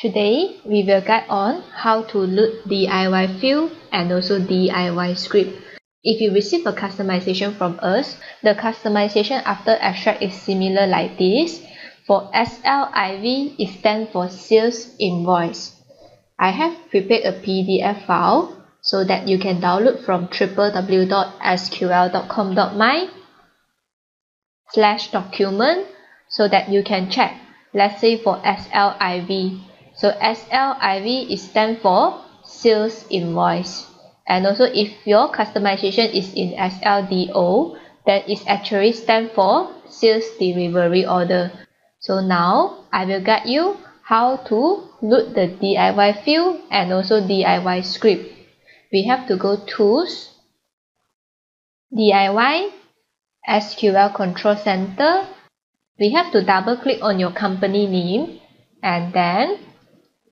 Today, we will guide on how to load DIY field and also DIY script. If you receive a customization from us, the customization after abstract is similar like this. For SLIV, it stands for Sales Invoice. I have prepared a PDF file so that you can download from www.sql.com.my/document so that you can check. Let's say for SLIV. So SLIV is stand for Sales Invoice. And also if your customization is in SLDO, then it actually stand for Sales Delivery Order. So now I will guide you how to load the DIY field and also DIY script. We have to go Tools, DIY, SQL Control Center. We have to double click on your company name and then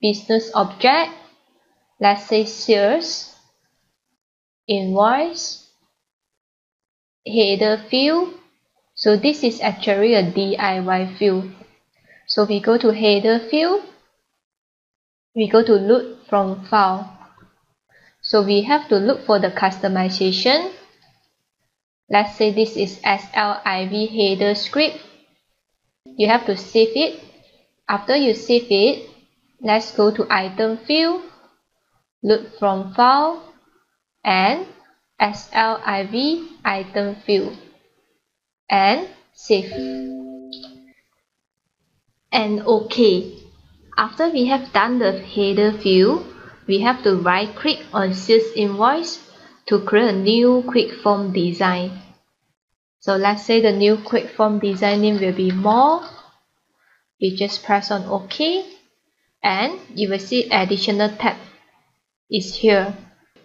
Business Object, let's say Sales, Invoice, Header Field. So this is actually a DIY field. So we go to Header Field, we go to Load from File. So we have to look for the customization. Let's say this is SLIV header script. You have to save it. After you save it, let's go to Item Field, Load from File, and SLIV Item Field, and save. And OK. After we have done the header field, we have to right click on Sales Invoice to create a new quick form design. So let's say the new quick form design name will be More. We just press on OK. And you will see additional tab is here.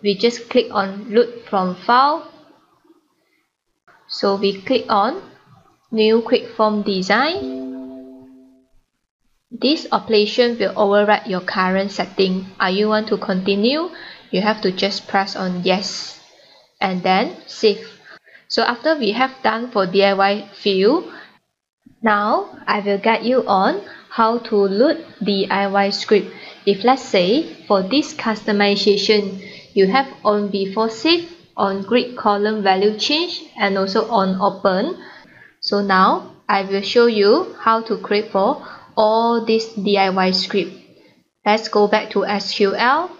We just click on Load from File. So we click on New Quick Form Design. This operation will override your current setting. Are you want to continue? You have to just press on Yes and then Save. So after we have done for DIY field, now I will guide you on how to load DIY script. If let's say for this customization, you have on before save, on grid column value change, and also on open. So now I will show you how to create for all this DIY script. Let's go back to SQL.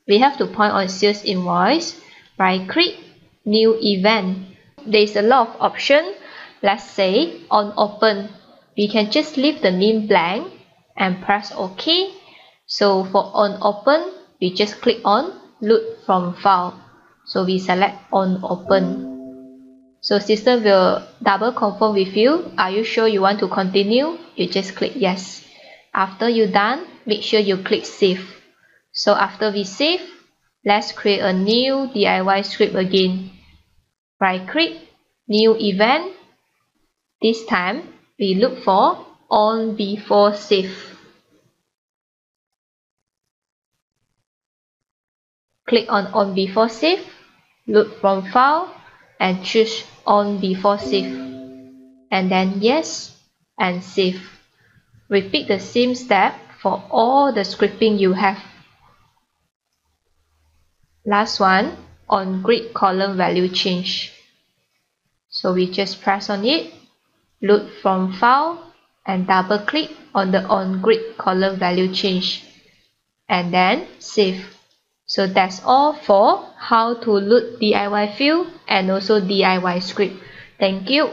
We have to point on Sales Invoice, right click, New Event. There is a lot of options. Let's say on open, we can just leave the name blank and press OK. So for on open, we just click on Load from File. So we select on open. So system will double confirm with you. Are you sure you want to continue? You just click yes. After you're done, make sure you click save. So after we save, let's create a new DIY script again. Right click, New Event. This time, we look for on before save. Click on before save, load from file, and choose on before save. And then yes, and save. Repeat the same step for all the scripting you have. Last one, on grid column value change. So we just press on it, load from file, and double click on the on grid column value change. And then save. So that's all for how to load DIY field and also DIY script. Thank you.